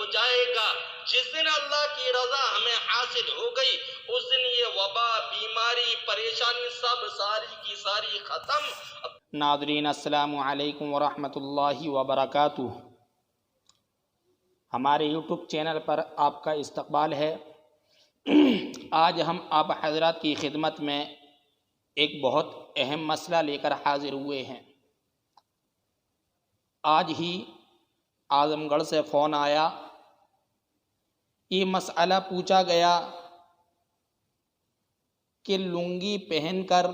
ہو جائے گا۔ جس دن اللہ کی رضا ہمیں حاصل ہو گئی اس دن یہ وبا، بیماری، پریشانی سب ساری کی ساری ختم۔ ناظرین السلام علیکم ورحمۃ اللہ وبرکاتہ۔ ہمارے یوٹیوب چینل پر آپ کا استقبال ہے۔ آج ہم آپ حضرات کی خدمت میں ایک بہت اہم مسئلہ لے کر حاضر ہوئے ہیں۔ آج ہی اعظم گڑھ سے فون آیا، یہ مسئلہ پوچھا گیا کہ لنگی پہن کر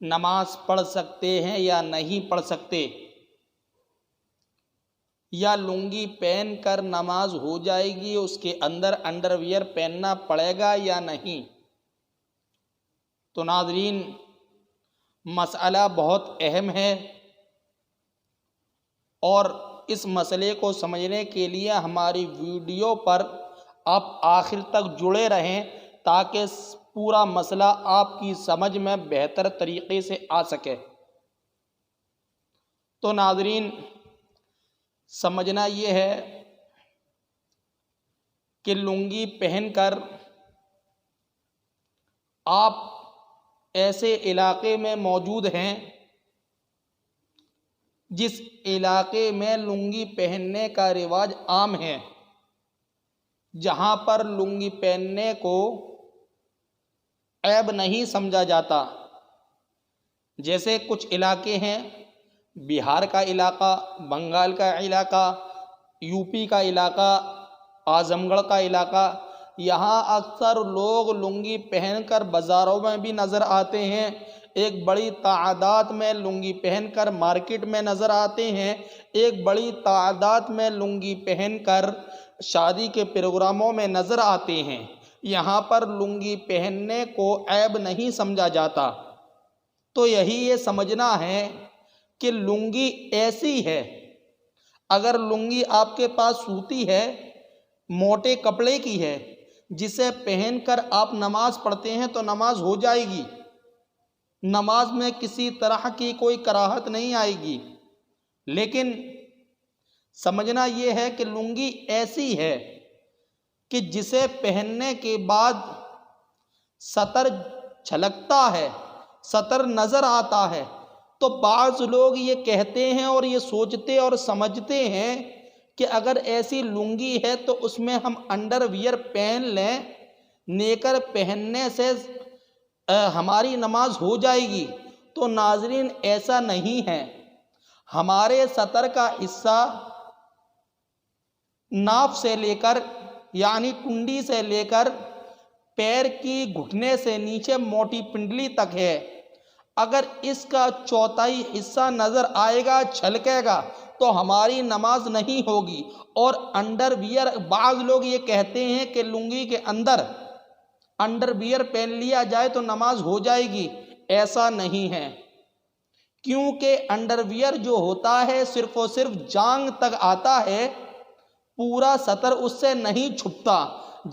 نماز پڑھ سکتے ہیں یا نہیں پڑھ سکتے، یا لنگی پہن کر نماز ہو جائے گی، اس کے اندر انڈر ویئر پہننا پڑے گا یا نہیں۔ تو ناظرین مسئلہ بہت اہم ہے، اور اس مسئلے کو سمجھنے کے لیے ہماری ویڈیو پر آپ آخر تک جڑے رہیں تاکہ پورا مسئلہ آپ کی سمجھ میں بہتر طریقے سے آ سکے۔ تو ناظرین سمجھنا یہ ہے کہ لنگی پہن کر آپ ایسے علاقے میں موجود ہیں جس علاقے میں لنگی پہننے کا رواج عام ہے، جہاں پر لنگی پہننے کو عیب نہیں سمجھا جاتا۔ جیسے کچھ علاقے ہیں، بہار کا علاقہ، بنگال کا علاقہ، یو پی کا علاقہ، اعظم گڑھ کا علاقہ، یہاں اکثر لوگ لنگی پہن کر بازاروں میں بھی نظر آتے ہیں، ایک بڑی تعداد میں لنگی پہن کر مارکیٹ میں نظر آتے ہیں، ایک بڑی تعداد میں لنگی پہن کر شادی کے پروگراموں میں نظر آتے ہیں۔ یہاں پر لنگی پہننے کو عیب نہیں سمجھا جاتا۔ تو یہی یہ سمجھنا ہے کہ لنگی ایسی ہے، اگر لنگی آپ کے پاس سوتی ہے، موٹے کپڑے کی ہے، جسے پہن کر آپ نماز پڑھتے ہیں تو نماز ہو جائے گی، نماز میں کسی طرح کی کوئی کراہت نہیں آئے گی۔ لیکن سمجھنا یہ ہے کہ لنگی ایسی ہے کہ جسے پہننے کے بعد سطر چھلکتا ہے، سطر نظر آتا ہے، تو بعض لوگ یہ کہتے ہیں اور یہ سوچتے اور سمجھتے ہیں کہ اگر ایسی لنگی ہے تو اس میں ہم انڈر ویئر پہن لیں، نیکر پہننے سے ہماری نماز ہو جائے گی۔ تو ناظرین ایسا نہیں ہے۔ ہمارے سطر کا حصہ ناف سے لے کر، یعنی کنڈی سے لے کر پیر کی گھٹنے سے نیچے موٹی پنڈلی تک ہے۔ اگر اس کا چوتھائی حصہ نظر آئے گا، چھلکے گا، تو ہماری نماز نہیں ہوگی۔ اور انڈر ویئر، بعض لوگ یہ کہتے ہیں کہ لنگی کے اندر انڈر ویئر پہن لیا جائے تو نماز ہو جائے گی، ایسا نہیں ہے۔ کیونکہ انڈر ویئر جو ہوتا ہے صرف و صرف جانگ تک آتا ہے، پورا سطر اس سے نہیں چھپتا۔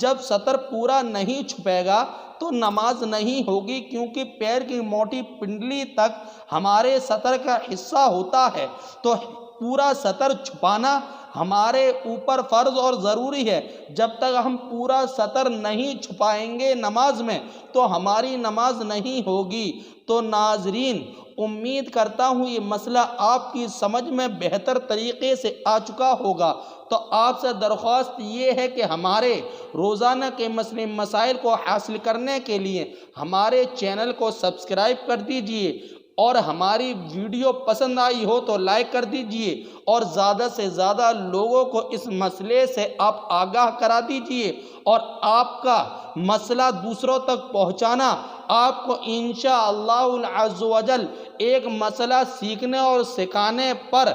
جب سطر پورا نہیں چھپے گا تو نماز نہیں ہوگی، کیونکہ پیر کی موٹی پنڈلی تک ہمارے سطر کا حصہ ہوتا ہے۔ تو پورا سطر چھپانا ہمارے اوپر فرض اور ضروری ہے۔ جب تک ہم پورا سطر نہیں چھپائیں گے نماز میں تو ہماری نماز نہیں ہوگی۔ تو ناظرین امید کرتا ہوں یہ مسئلہ آپ کی سمجھ میں بہتر طریقے سے آ چکا ہوگا۔ تو آپ سے درخواست یہ ہے کہ ہمارے روزانہ کے مسئلے مسائل کو حاصل کرنے کے لیے ہمارے چینل کو سبسکرائب کر دیجئے، اور ہماری ویڈیو پسند آئی ہو تو لائک کر دیجئے، اور زیادہ سے زیادہ لوگوں کو اس مسئلے سے آپ آگاہ کرا دیجئے، اور آپ کا مسئلہ دوسروں تک پہنچانا آپ کو انشاءاللہ العز و جل ایک مسئلہ سیکھنے اور سکھانے پر،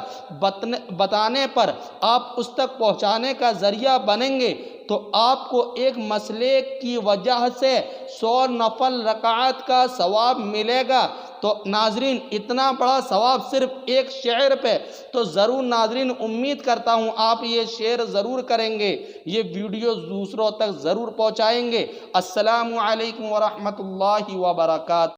بتانے پر، آپ اس تک پہنچانے کا ذریعہ بنیں گے۔ تو آپ کو ایک مسئلے کی وجہ سے 100 نفل رکعات کا ثواب ملے گا۔ تو ناظرین اتنا بڑا ثواب صرف ایک شعر پہ، تو ضرور ناظرین امید کرتا ہوں آپ یہ شیئر ضرور کریں گے، یہ ویڈیو دوسروں تک ضرور پہنچائیں گے۔ السلام علیکم ورحمۃ اللہ وبرکاتہ۔